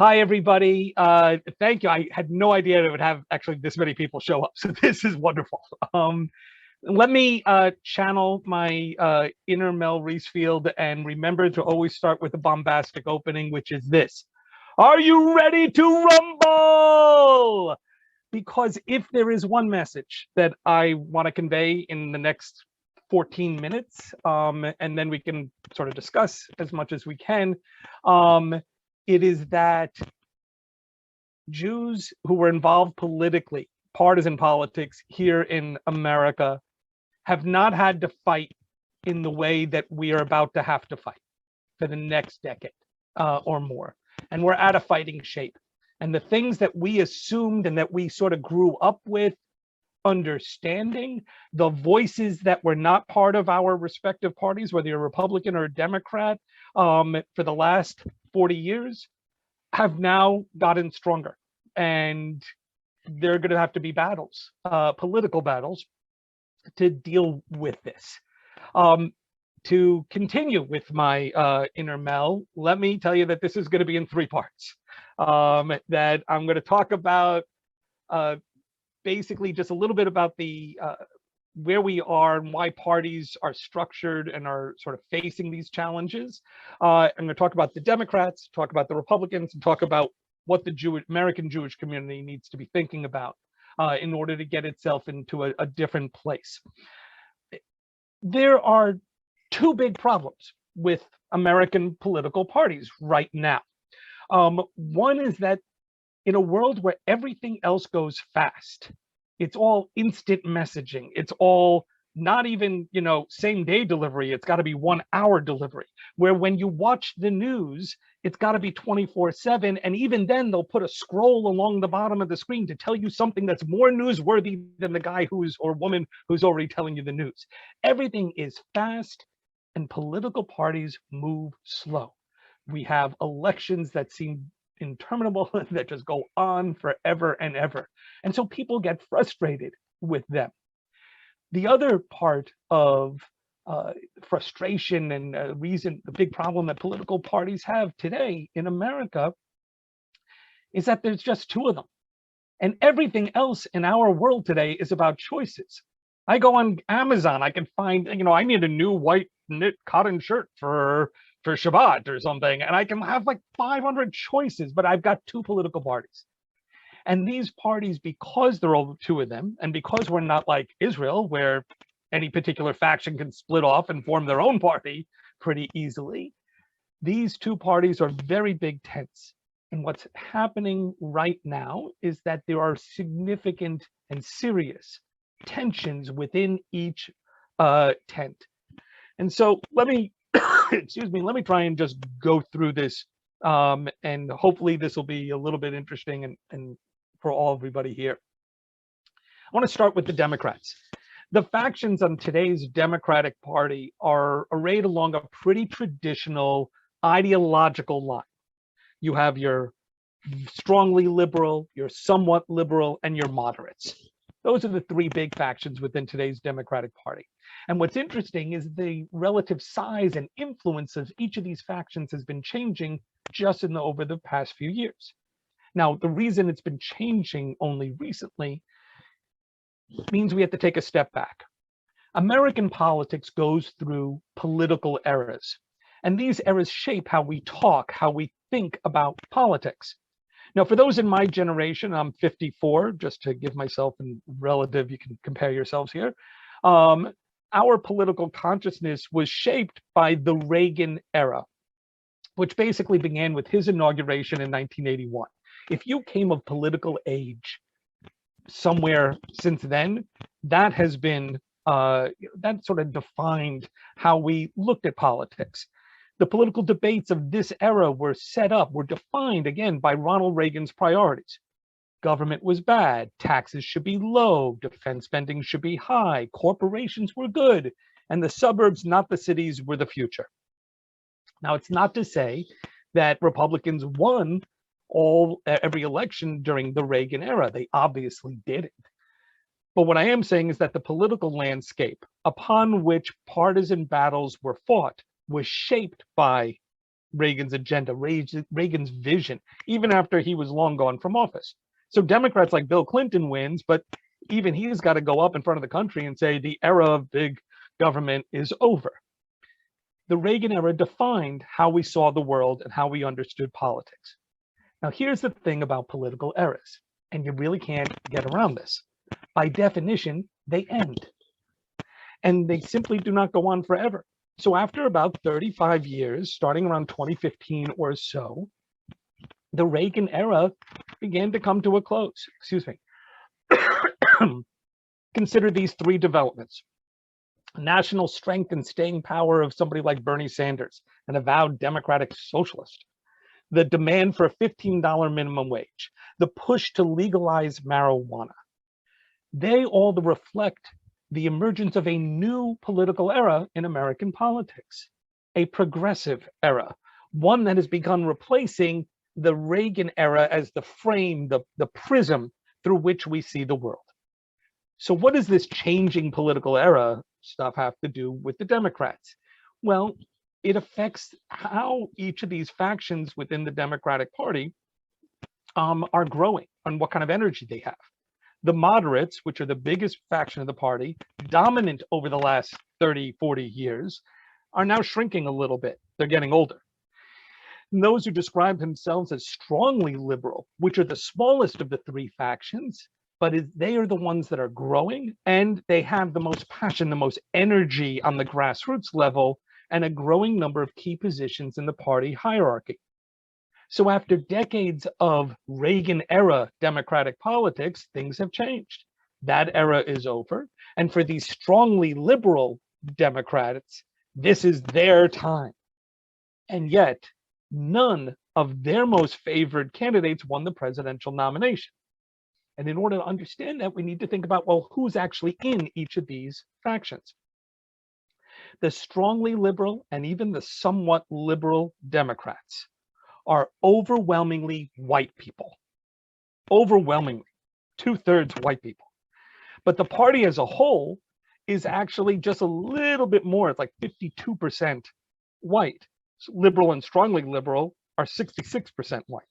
Hi, everybody. Thank you. I had no idea it would have actually this many people show up, so this is wonderful. Let me channel my inner Mel Reisfield and remember to always start with a bombastic opening, which is this. Are you ready to rumble? Because if there is one message that I want to convey in the next 14 minutes, and then we can sort of discuss as much as we can, it is that Jews who were involved politically, partisan politics here in America, have not had to fight in the way that we are about to have to fight for the next decade or more. And we're at a fighting shape. And the things that we assumed and that we sort of grew up with, understanding, the voices that were not part of our respective parties, whether you're a Republican or a Democrat, for the last 40 years, have now gotten stronger. And there are going to have to be battles, political battles, to deal with this. To continue with my inner Mel, let me tell you that this is going to be in 3 parts. That I'm going to talk about basically just a little bit about the where we are and why parties are structured and are sort of facing these challenges. I'm going to talk about the Democrats, talk about the Republicans, and talk about what the American Jewish community needs to be thinking about in order to get itself into a different place. There are 2 big problems with American political parties right now. One is that in a world where everything else goes fast, it's all instant messaging. It's all not even, same day delivery. It's got to be 1 hour delivery, where when you watch the news, it's got to be 24/7. And even then they'll put a scroll along the bottom of the screen to tell you something that's more newsworthy than the guy or woman who's already telling you the news. Everything is fast and political parties move slow. We have elections that seem interminable, that just go on forever and ever. And so people get frustrated with them. The other part of frustration and the big problem that political parties have today in America is that there's just 2 of them. And everything else in our world today is about choices. I go on Amazon, I can find, I need a new white knit cotton shirt for Shabbat or something, and I can have like 500 choices, but I've got 2 political parties. And these parties, because there are 2 of them, and because we're not like Israel, where any particular faction can split off and form their own party pretty easily, these 2 parties are very big tents. And what's happening right now is that there are significant and serious tensions within each tent. And so let me, excuse me, let me try and just go through this, and hopefully this will be a little bit interesting and for everybody here. I want to start with the Democrats. The factions on today's Democratic Party are arrayed along a pretty traditional ideological line. You have your strongly liberal, your somewhat liberal, and your moderates. Those are the 3 big factions within today's Democratic Party. And what's interesting is the relative size and influence of each of these factions has been changing just over the past few years. Now, the reason it's been changing only recently means we have to take a step back. American politics goes through political eras, and these eras shape how we talk, how we think about politics. Now, for those in my generation, I'm 54, just to give myself a relative, you can compare yourselves here. Our political consciousness was shaped by the Reagan era, which basically began with his inauguration in 1981. If you came of political age somewhere since then, that has been, that sort of defined how we looked at politics. The political debates of this era were defined again by Ronald Reagan's priorities. Government was bad, taxes should be low, defense spending should be high, corporations were good, and the suburbs, not the cities, were the future. Now, it's not to say that Republicans won every election during the Reagan era. They obviously didn't. But what I am saying is that the political landscape upon which partisan battles were fought was shaped by Reagan's agenda, Reagan's vision, even after he was long gone from office. So Democrats like Bill Clinton wins, but even he's got to go up in front of the country and say the era of big government is over. The Reagan era defined how we saw the world and how we understood politics. Now, here's the thing about political eras, and you really can't get around this. By definition, they end, and they simply do not go on forever. So after about 35 years, starting around 2015 or so, the Reagan era began to come to a close. Excuse me. Consider these three developments. National strength and staying power of somebody like Bernie Sanders, an avowed democratic socialist. The demand for a $15 minimum wage. The push to legalize marijuana. They all reflect the emergence of a new political era in American politics, a progressive era, one that has begun replacing the Reagan era as the frame, the prism through which we see the world. So what does this changing political era stuff have to do with the Democrats? Well, it affects how each of these factions within the Democratic Party are growing and what kind of energy they have. The moderates, which are the biggest faction of the party, dominant over the last 30, 40 years, are now shrinking a little bit. They're getting older. And those who describe themselves as strongly liberal, which are the smallest of the three factions, but they are the ones that are growing, and they have the most passion, the most energy on the grassroots level, and a growing number of key positions in the party hierarchy. So after decades of Reagan-era Democratic politics, things have changed. That era is over, and for these strongly liberal Democrats, this is their time. And yet, none of their most favored candidates won the presidential nomination. And in order to understand that, we need to think about, well, who's actually in each of these factions? The strongly liberal and even the somewhat liberal Democrats are overwhelmingly white people. Overwhelmingly, 2/3 white people. But the party as a whole is actually just a little bit more, it's like 52% white. So liberal and strongly liberal are 66% white.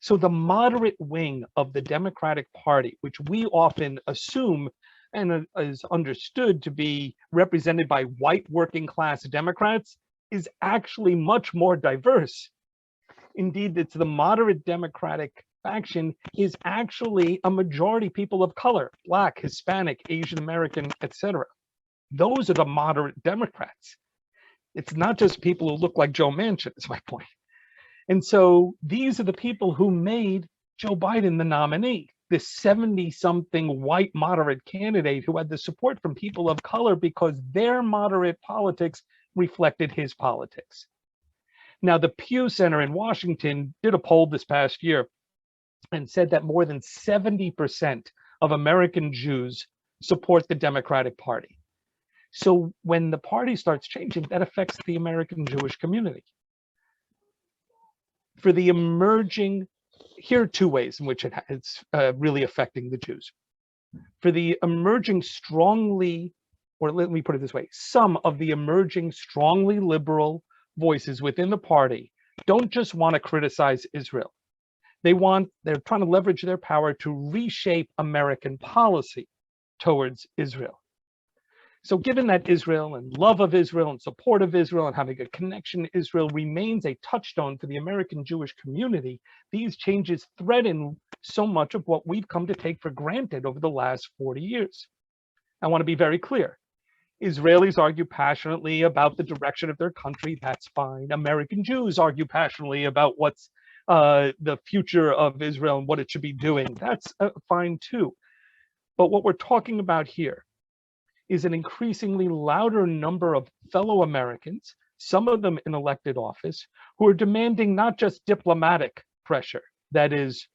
So the moderate wing of the Democratic Party, which we often assume and is understood to be represented by white working class Democrats, is actually much more diverse. Indeed, it's the moderate Democratic faction is actually a majority people of color, Black, Hispanic, Asian American, etc. Those are the moderate Democrats. It's not just people who look like Joe Manchin, is my point. And so these are the people who made Joe Biden the nominee, this 70-something white moderate candidate who had the support from people of color because their moderate politics reflected his politics. Now, the Pew Center in Washington did a poll this past year and said that more than 70% of American Jews support the Democratic Party. So when the party starts changing, that affects the American Jewish community. For the emerging, here are two ways in which it's really affecting the Jews. For the emerging strongly, or let me put it this way, some of the emerging strongly liberal voices within the party don't just want to criticize Israel. They're trying to leverage their power to reshape American policy towards Israel. So given that Israel and love of Israel and support of Israel and having a connection to Israel remains a touchstone for the American Jewish community, these changes threaten so much of what we've come to take for granted over the last 40 years. I want to be very clear. Israelis argue passionately about the direction of their country. That's fine. American Jews argue passionately about what's the future of Israel and what it should be doing. That's fine too. But what we're talking about here is an increasingly louder number of fellow Americans, some of them in elected office, who are demanding not just diplomatic pressure, that is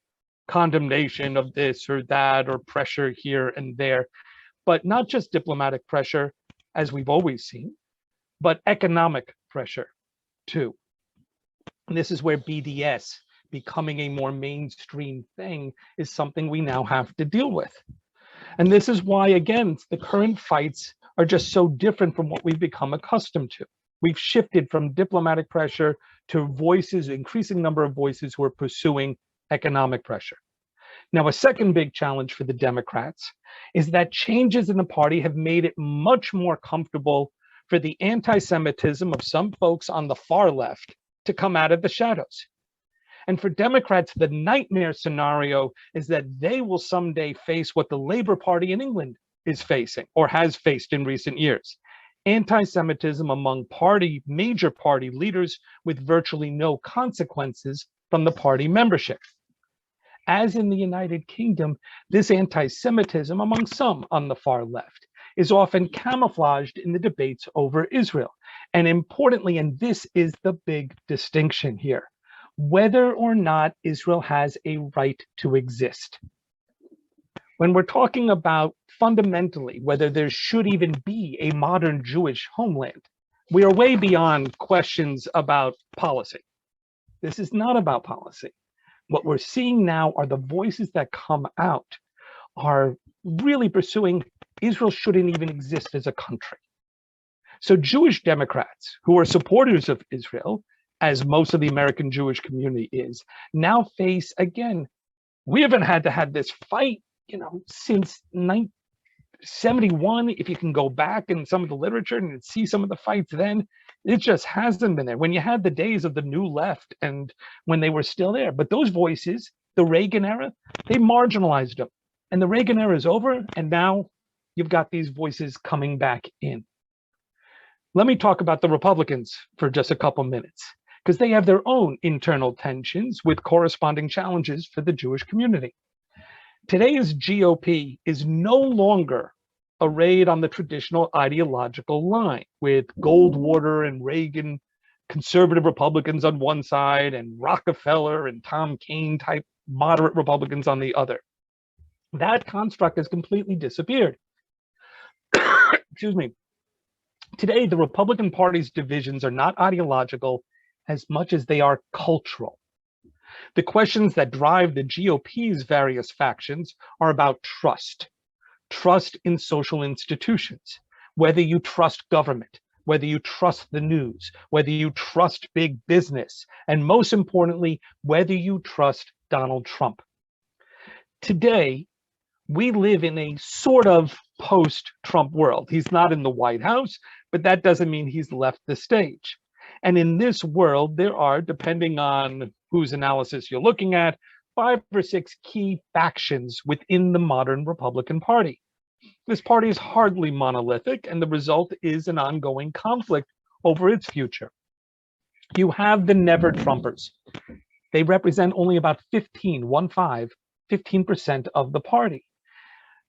condemnation of this or that or pressure here and there, but not just diplomatic pressure, as we've always seen, but economic pressure too. And this is where BDS becoming a more mainstream thing is something we now have to deal with. And this is why, again, the current fights are just so different from what we've become accustomed to. we've shifted from diplomatic pressure to voices, increasing number of voices who are pursuing economic pressure. Now, a second big challenge for the Democrats is that changes in the party have made it much more comfortable for the anti-Semitism of some folks on the far left to come out of the shadows. And for Democrats, the nightmare scenario is that they will someday face what the Labour Party in England is facing or has faced in recent years. Anti-Semitism among major party leaders with virtually no consequences from the party membership. As in the United Kingdom, this anti-Semitism among some on the far left is often camouflaged in the debates over Israel. And importantly, and this is the big distinction here, whether or not Israel has a right to exist. When we're talking about fundamentally whether there should even be a modern Jewish homeland, we are way beyond questions about policy. This is not about policy. What we're seeing now are the voices that come out are really pursuing Israel shouldn't even exist as a country. So Jewish Democrats who are supporters of Israel, as most of the American Jewish community is, now face, again, we haven't had to have this fight, since 1971. If you can go back in some of the literature and see some of the fights then, it just hasn't been there. When you had the days of the New Left and when they were still there, but those voices, the Reagan era, they marginalized them. And the Reagan era is over, and now you've got these voices coming back in. Let me talk about the Republicans for just a couple minutes, because they have their own internal tensions with corresponding challenges for the Jewish community. Today's GOP is no longer arrayed on the traditional ideological line with Goldwater and Reagan conservative Republicans on one side and Rockefeller and Tom Kean type moderate Republicans on the other. That construct has completely disappeared. Excuse me. Today, the Republican Party's divisions are not ideological as much as they are cultural. The questions that drive the GOP's various factions are about trust in social institutions, whether you trust government, whether you trust the news, whether you trust big business, and most importantly, whether you trust Donald Trump. Today, we live in a sort of post-Trump world. He's not in the White House, but that doesn't mean he's left the stage. And in this world, there are, depending on whose analysis you're looking at, 5 or 6 key factions within the modern Republican Party. This party is hardly monolithic, and the result is an ongoing conflict over its future. You have the Never Trumpers. They represent only about 15% of the party.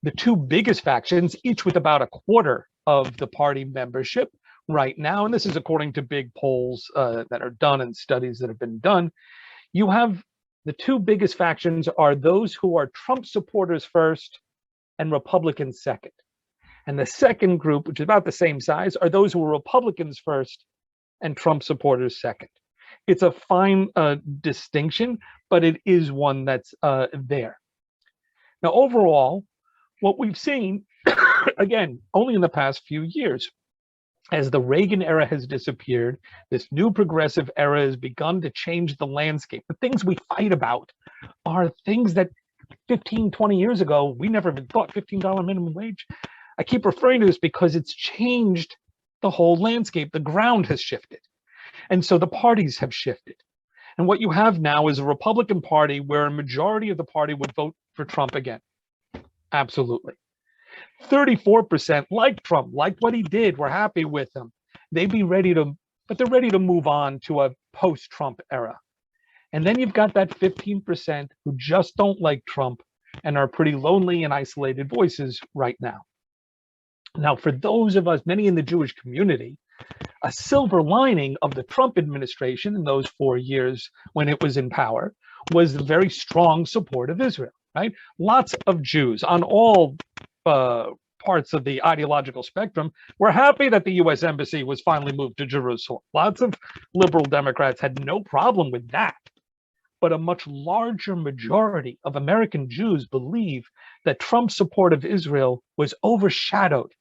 The 2 biggest factions, each with about a quarter of the party membership right now, and this is according to big polls that are done and studies that have been done, you have the 2 biggest factions are those who are Trump supporters first and Republicans second. And the second group, which is about the same size, are those who are Republicans first and Trump supporters second. It's a fine distinction, but it is one that's there. Now, overall, what we've seen, again, only in the past few years, as the Reagan era has disappeared, this new progressive era has begun to change the landscape. The things we fight about are things that 15, 20 years ago, we never even thought. $15 minimum wage. I keep referring to this because it's changed the whole landscape. The ground has shifted. And so the parties have shifted. And what you have now is a Republican Party where a majority of the party would vote for Trump again. Absolutely. 34% like Trump, like what he did, we're happy with him. They'd be ready to, but they're ready to move on to a post-Trump era. And then you've got that 15% who just don't like Trump and are pretty lonely and isolated voices right now. Now, for those of us, many in the Jewish community, a silver lining of the Trump administration in those 4 years when it was in power was the very strong support of Israel, right? Lots of Jews on all parts of the ideological spectrum were happy that the U.S. Embassy was finally moved to Jerusalem. Lots of liberal Democrats had no problem with that. But a much larger majority of American Jews believe that Trump's support of Israel was overshadowed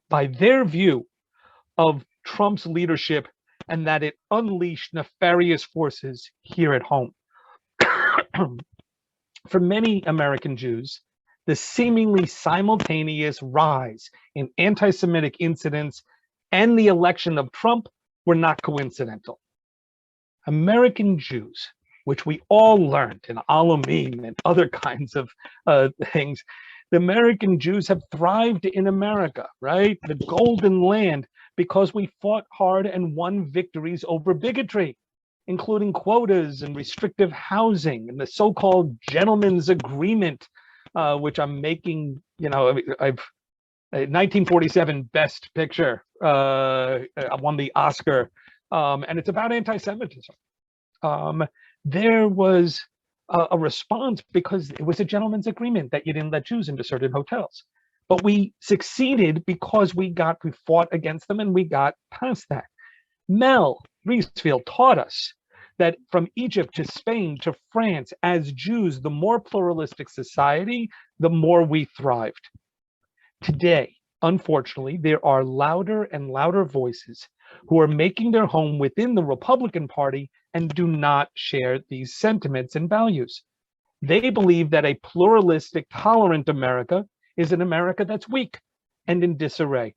by their view of Trump's leadership and that it unleashed nefarious forces here at home. For many American Jews, the seemingly simultaneous rise in anti-Semitic incidents and the election of Trump were not coincidental. American Jews, which we all learned in Alamim and other kinds of things, the American Jews have thrived in America, right? The golden land, because we fought hard and won victories over bigotry, including quotas and restrictive housing and the so-called gentleman's agreement, which I'm making, I've 1947 Best Picture, won the Oscar, and it's about anti-Semitism. There was a response because it was a gentleman's agreement that you didn't let Jews into certain hotels. But we succeeded because we fought against them and we got past that. Mel Reisfield taught us that from Egypt to Spain to France, as Jews, the more pluralistic society, the more we thrived. Today, unfortunately, there are louder and louder voices who are making their home within the Republican Party and do not share these sentiments and values. They believe that a pluralistic, tolerant America is an America that's weak and in disarray.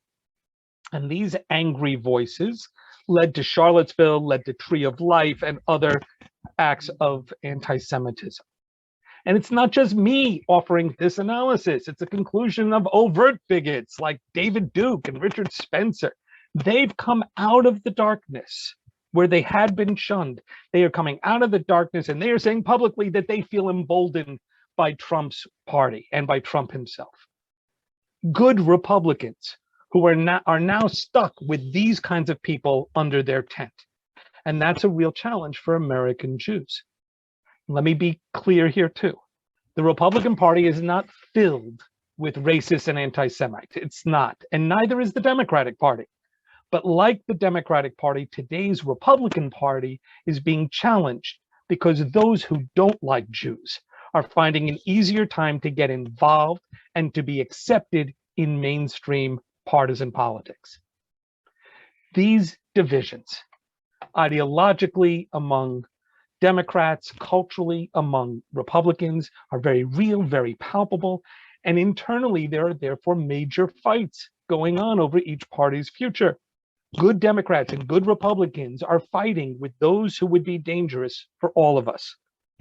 And these angry voices led to Charlottesville, led to Tree of Life, and other acts of anti-Semitism. And it's not just me offering this analysis. It's a conclusion of overt bigots like David Duke and Richard Spencer. They've come out of the darkness where they had been shunned. They are coming out of the darkness and they are saying publicly that they feel emboldened by Trump's party and by Trump himself. Good Republicans who are now stuck with these kinds of people under their tent. And that's a real challenge for American Jews. Let me be clear here too. The Republican Party is not filled with racists and anti-Semites. It's not, and neither is the Democratic Party. But like the Democratic Party, today's Republican Party is being challenged because those who don't like Jews are finding an easier time to get involved and to be accepted in mainstream partisan politics. These divisions, ideologically among Democrats, culturally among Republicans, are very real, very palpable, and internally there are therefore major fights going on over each party's future. Good Democrats and good Republicans are fighting with those who would be dangerous for all of us.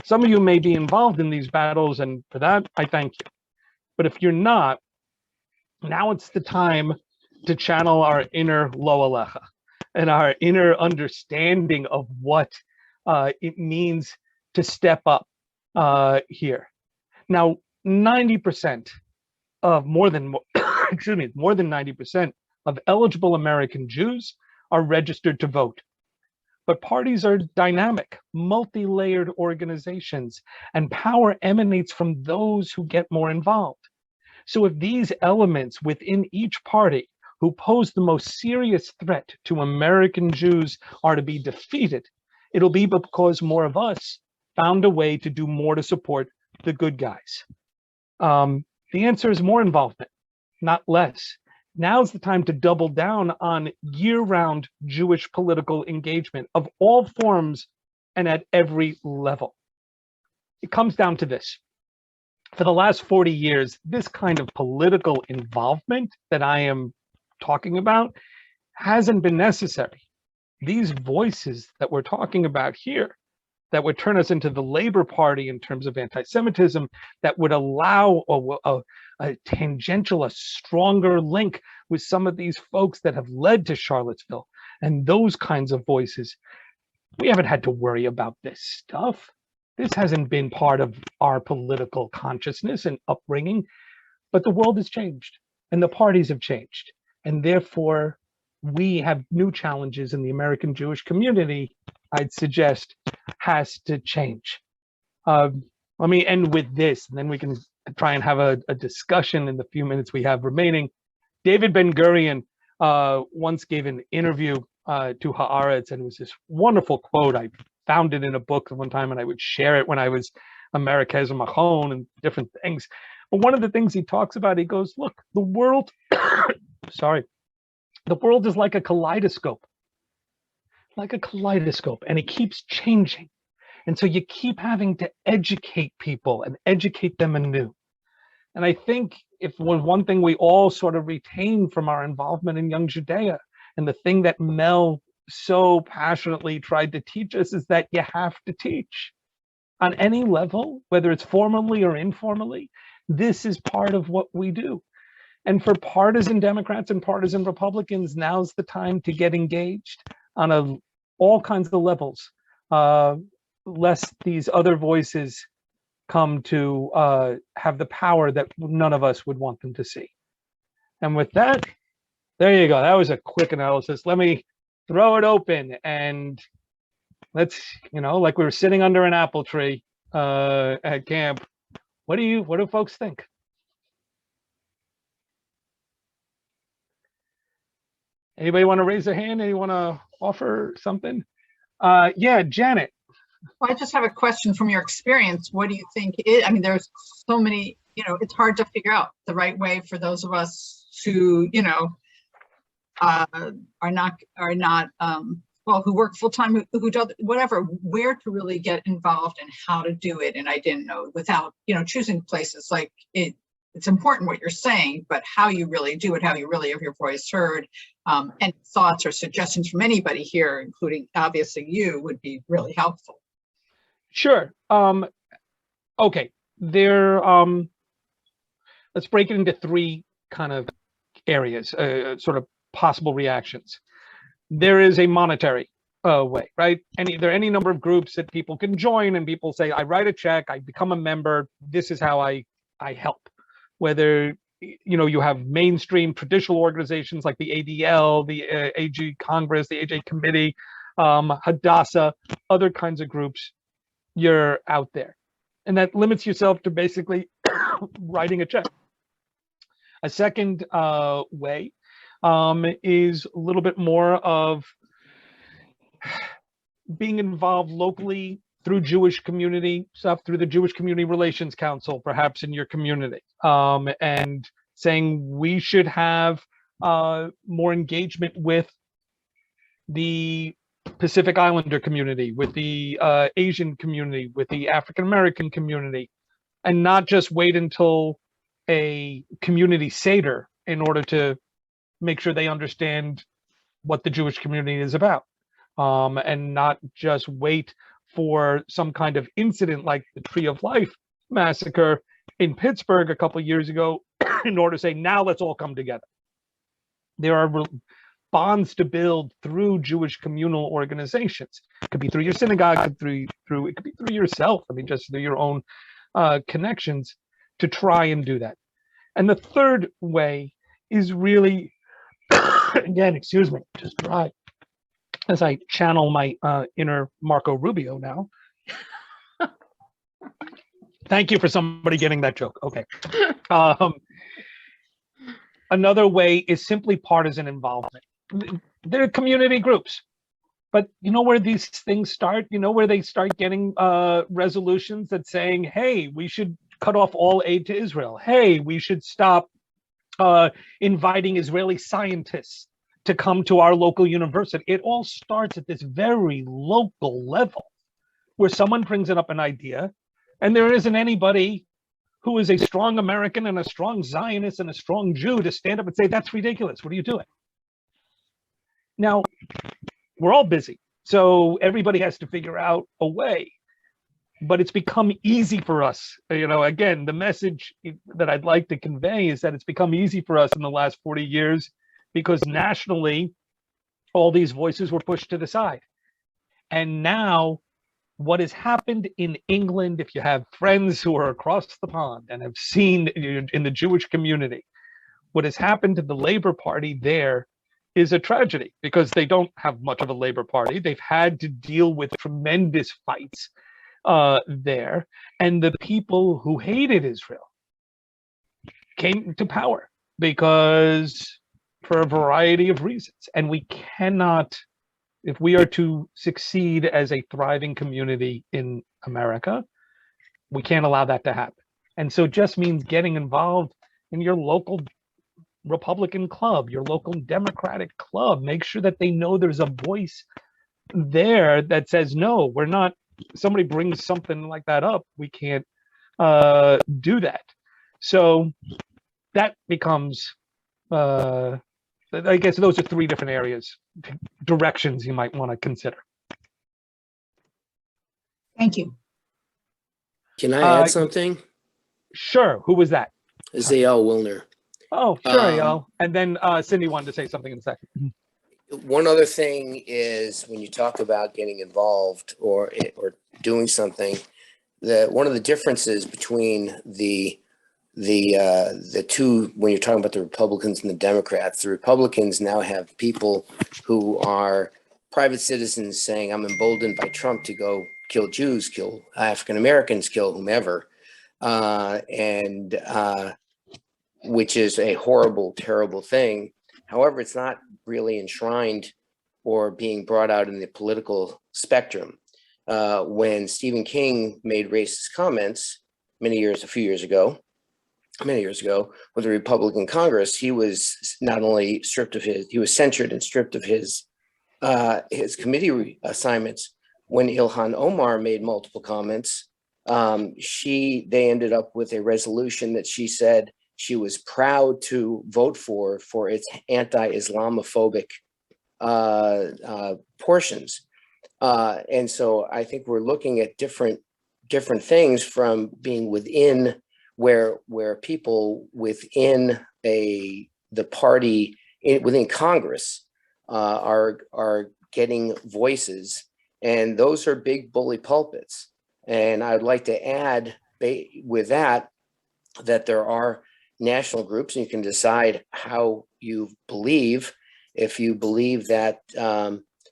Some of you may be involved in these battles, and for that, I thank you. But if you're not, now it's the time to channel our inner Lo Alecha and our inner understanding of what it means to step up here. Now, 90% of more than 90% of eligible American Jews are registered to vote. But parties are dynamic, multi-layered organizations, and power emanates from those who get more involved. So if these elements within each party who pose the most serious threat to American Jews are to be defeated, it'll be because more of us found a way to do more to support the good guys. The answer is more involvement, not less. Now's the time to double down on year-round Jewish political engagement of all forms and at every level. It comes down to this. For the last 40 years, this kind of political involvement that I am talking about hasn't been necessary. These voices that we're talking about here, that would turn us into the Labor Party in terms of anti-Semitism, that would allow a tangential, a stronger link with some of these folks that have led to Charlottesville and those kinds of voices. We haven't had to worry about this stuff. This hasn't been part of our political consciousness and upbringing, but the world has changed and the parties have changed. And therefore, we have new challenges in the American Jewish community, I'd suggest, has to change. Let me end with this, and then we can try and have a discussion in the few minutes we have remaining. David Ben-Gurion once gave an interview to Haaretz, and it was this wonderful quote. I found it in a book one time, and I would share it when I was Amerikez Machon and different things. But one of the things he talks about, he goes, look, the world, sorry, the world is like a kaleidoscope. like a kaleidoscope, and it keeps changing. And so you keep having to educate people and educate them anew. And I think if was one thing we all sort of retain from our involvement in Young Judea, and the thing that Mel so passionately tried to teach us, is that you have to teach on any level, whether it's formally or informally. This is part of what we do. And for partisan Democrats and partisan Republicans, now's the time to get engaged on all kinds of levels, lest these other voices come to have the power that none of us would want them to see. And with that, there you go. That was a quick analysis. Let me throw it open, and let's, like we were sitting under an apple tree at camp. What do folks think? Anybody want to raise their hand? Anyone want to offer something? Yeah, Janet. Well, I just have a question from your experience. What do you think I mean, there's so many, it's hard to figure out the right way for those of us who, are not, well, who work full time, who do whatever, where to really get involved and how to do it. And I didn't know without, choosing places like it's important what you're saying, but how you really do it, how you really have your voice heard, and thoughts or suggestions from anybody here, including obviously you, would be really helpful. Sure. Okay. Let's break it into three kind of areas, sort of possible reactions. There is a monetary way, right? There are any number of groups that people can join, and people say, I write a check, I become a member, this is how I help. Whether you have mainstream traditional organizations like the ADL, the AG Congress, the AJ Committee, Hadassah, other kinds of groups, you're out there. And that limits yourself to basically writing a check. A second way is a little bit more of being involved locally through Jewish community stuff, through the Jewish Community Relations Council, perhaps in your community, and saying we should have more engagement with the Pacific Islander community, with the Asian community, with the African American community, and not just wait until a community Seder in order to make sure they understand what the Jewish community is about, and not just wait for some kind of incident like the Tree of Life massacre in Pittsburgh a couple of years ago in order to say, now let's all come together. There are bonds to build through Jewish communal organizations. It could be through your synagogue, it could be through yourself. I mean, just through your own connections to try and do that. And the third way is really, again, excuse me, just dry, as I channel my inner Marco Rubio now. Thank you for somebody getting that joke. Okay. Another way is simply partisan involvement. There are community groups, but you know where these things start? You know where they start getting resolutions that saying, hey, we should cut off all aid to Israel. Hey, we should stop inviting Israeli scientists to come to our local university. It all starts at this very local level where someone brings up an idea, and there isn't anybody who is a strong American and a strong Zionist and a strong Jew to stand up and say, that's ridiculous. What are you doing? Now, we're all busy, so everybody has to figure out a way. But it's become easy for us. Again, the message that I'd like to convey is that it's become easy for us in the last 40 years because nationally, all these voices were pushed to the side. And now, what has happened in England, if you have friends who are across the pond and have seen in the Jewish community, what has happened to the Labour Party there is a tragedy because they don't have much of a Labour Party. They've had to deal with tremendous fights there, and the people who hated Israel came to power because for a variety of reasons. And we cannot, if we are to succeed as a thriving community in America, we can't allow that to happen. And so it just means getting involved in your local Republican club, your local Democratic club. Make sure that they know there's a voice there that says, no, we're not, somebody brings something like that up, we can't do that. So that becomes, I guess those are three different areas, directions you might want to consider. Thank you. Can I add something? Sure. Who was that? Zael Wilner. Oh, sure, y'all. And then Cindy wanted to say something in a second. One other thing is when you talk about getting involved or doing something, that one of the differences between the two, when you're talking about the Republicans and the Democrats, the Republicans now have people who are private citizens saying, I'm emboldened by Trump to go kill Jews, kill African Americans, kill whomever, which is a horrible, terrible thing. However, it's not really enshrined or being brought out in the political spectrum. When Stephen King made racist comments a few years ago, with the Republican Congress, he was not only he was censured and stripped of his committee assignments. When Ilhan Omar made multiple comments, they ended up with a resolution that she said she was proud to vote for its anti-Islamophobic portions. And so I think we're looking at different things from being within where people within the party within Congress are getting voices, and those are big bully pulpits. And I'd like to add with that there are national groups, and you can decide how you believe. If you believe that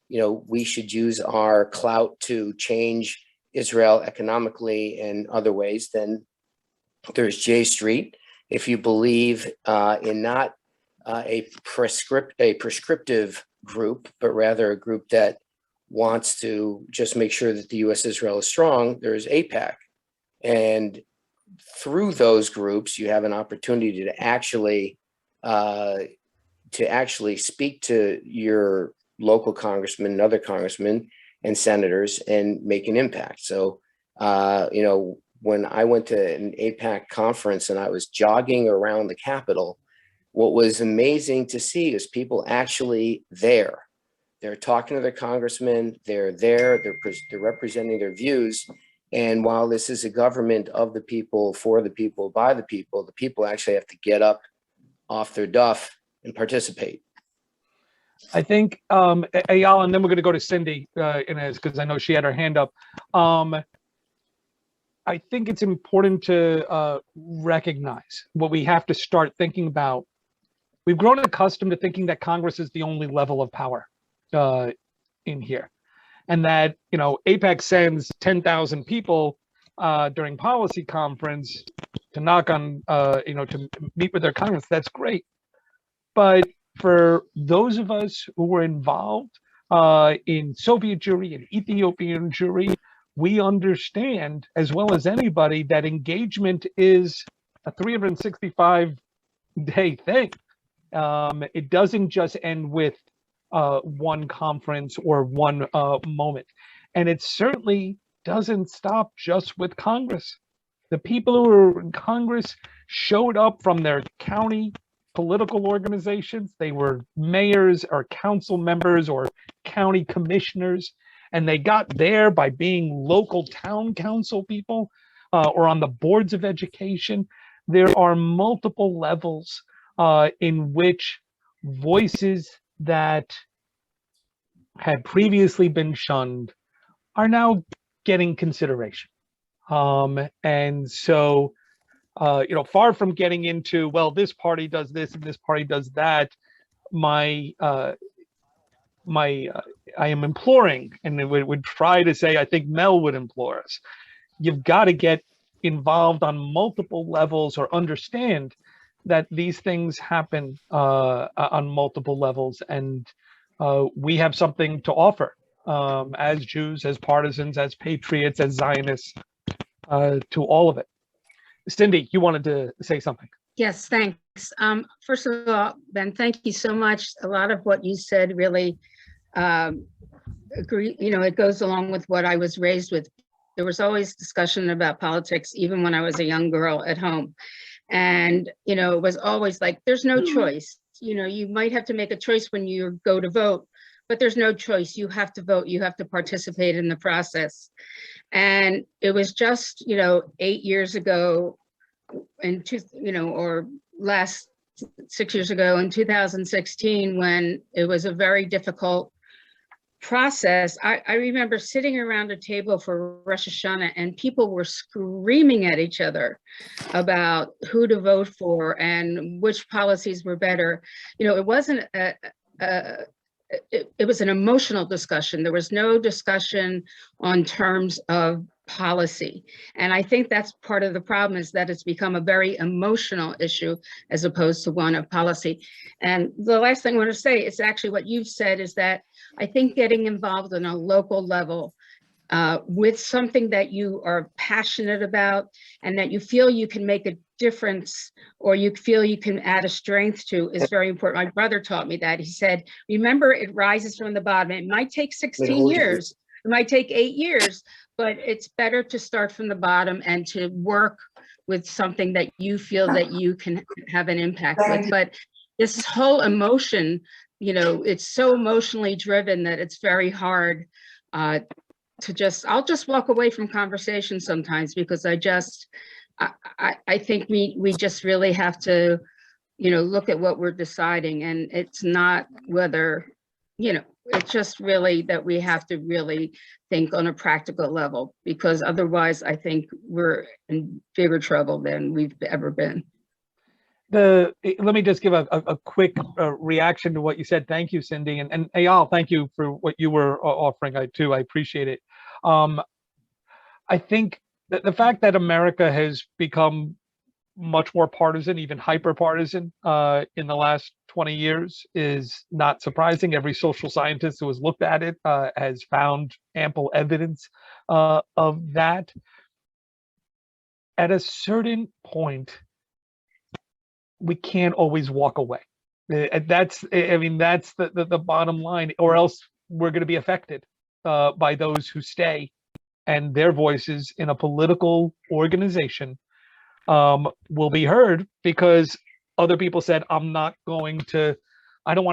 we should use our clout to change Israel economically and other ways, then there's J Street. If you believe in not a prescriptive group, but rather a group that wants to just make sure that the U.S.-Israel is strong, there's AIPAC. And through those groups, you have an opportunity to actually speak to your local congressmen and other congressmen and senators and make an impact. So, when I went to an AIPAC conference and I was jogging around the Capitol, what was amazing to see is people actually there. They're talking to their congressmen, they're there, they're representing their views. And while this is a government of the people, for the people, by the people actually have to get up off their duff and participate. I think, Ayala, and then we're going to go to Cindy because I know she had her hand up. I think it's important to recognize what we have to start thinking about. We've grown accustomed to thinking that Congress is the only level of power in here. And that, AIPAC sends 10,000 people during policy conference to knock on, to meet with their Congress. That's great. But for those of us who were involved in Soviet Jewry and Ethiopian Jewry, we understand as well as anybody that engagement is a 365-day thing. It doesn't just end with one conference or one moment. And it certainly doesn't stop just with Congress. The people who were in Congress showed up from their county political organizations. They were mayors or council members or county commissioners, and they got there by being local town council people or on the boards of education. There are multiple levels in which voices that had previously been shunned are now getting consideration. And so, far from getting into, well, this party does this and this party does that, I am imploring, and it would try to say, I think Mel would implore us, you've got to get involved on multiple levels or understand that these things happen on multiple levels, and we have something to offer as Jews, as partisans, as patriots, as Zionists, to all of it. Cindy, you wanted to say something. Yes, thanks. First of all, Ben, thank you so much. A lot of what you said really agree, it goes along with what I was raised with. There was always discussion about politics, even when I was a young girl at home. And, it was always like, there's no choice. You might have to make a choice when you go to vote, but there's no choice. You have to vote. You have to participate in the process. And it was just, 8 years ago, or last 6 years ago in 2016, when it was a very difficult process. I remember sitting around a table for Rosh Hashanah and people were screaming at each other about who to vote for and which policies were better. It wasn't it was an emotional discussion. There was no discussion on terms of policy. And I think that's part of the problem, is that it's become a very emotional issue as opposed to one of policy. And the last thing I want to say is actually what you've said, is that I think getting involved on a local level with something that you are passionate about and that you feel you can make a difference or you feel you can add a strength to is very important. My brother taught me that. He said, remember, it rises from the bottom. It might take 16 years. It might take 8 years, but it's better to start from the bottom and to work with something that you feel that you can have an impact with. But this whole emotion, it's so emotionally driven that it's very hard I'll just walk away from conversations sometimes, because I think we just really have to, look at what we're deciding, and it's not whether, it's just really that we have to really think on a practical level, because otherwise I think we're in bigger trouble than we've ever been. Let me just give a quick reaction to what you said. Thank you, Cindy, and Eyal, thank you for what you were offering. I appreciate it. I think that the fact that America has become much more partisan, even hyper-partisan, in the last 20 years is not surprising. Every social scientist who has looked at it has found ample evidence of that. At a certain point, we can't always walk away. That's the bottom line, or else we're going to be affected by those who stay, and their voices in a political organization will be heard, because other people said, I don't want to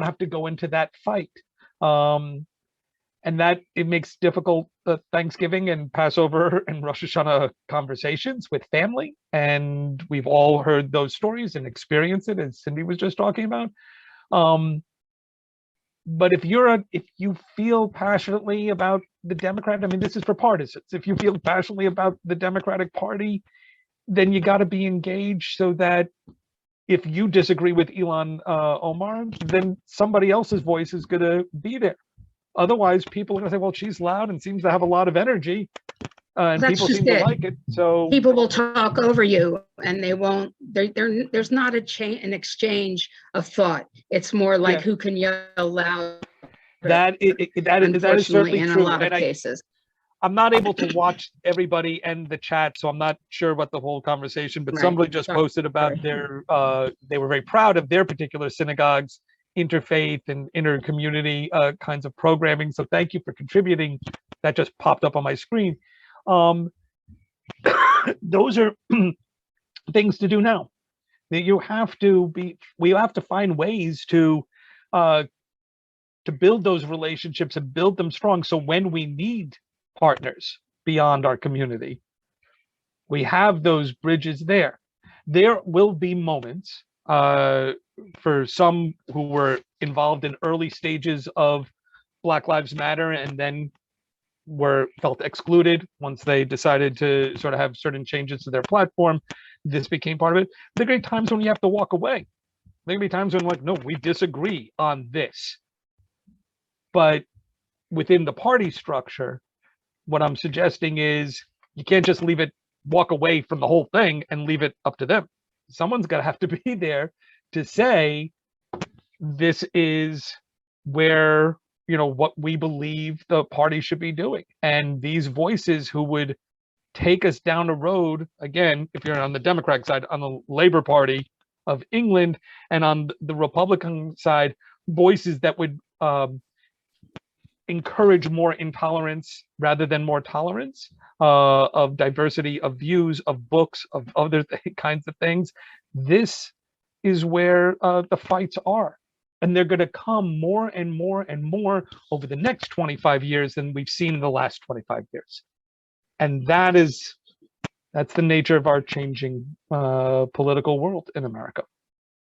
have to go into that fight. And that it makes difficult Thanksgiving and Passover and Rosh Hashanah conversations with family. And we've all heard those stories and experienced it, as Cindy was just talking about. But if you feel passionately about the Democrat, this is for partisans. If you feel passionately about the Democratic Party, then you got to be engaged, so that if you disagree with Iyyun Omar, then somebody else's voice is going to be there. Otherwise, people are going to say, well, she's loud and seems to have a lot of energy, and people seem to like it. So people will talk over you, and they won't. There's not an exchange of thought. It's more like who can yell loud. That is certainly in true. a lot of cases. I'm not able to watch everybody and the chat, so I'm not sure about the whole conversation. But somebody just posted about their. They were very proud of their particular synagogue's interfaith and inter-community kinds of programming. So thank you for contributing. That just popped up on my screen. Those are things to do now. We have to find ways to build those relationships and build them strong. So when we need partners beyond our community, we have those bridges there. There will be moments for some who were involved in early stages of Black Lives Matter and then felt excluded once they decided to sort of have certain changes to their platform. This became part of it. There are going to be times when you have to walk away. There are going to be times when, no, we disagree on this. But within the party structure, what I'm suggesting is you can't just walk away from the whole thing and leave it up to them. Someone's got to have to be there to say, this is where, what we believe the party should be doing. And these voices who would take us down a road, again, if you're on the Democratic side, on the Labour Party of England, and on the Republican side, voices that would encourage more intolerance rather than more tolerance, of diversity of views, of books, of other kinds of things. This is where the fights are. And they're going to come more and more and more over the next 25 years than we've seen in the last 25 years. And that's the nature of our changing political world in America.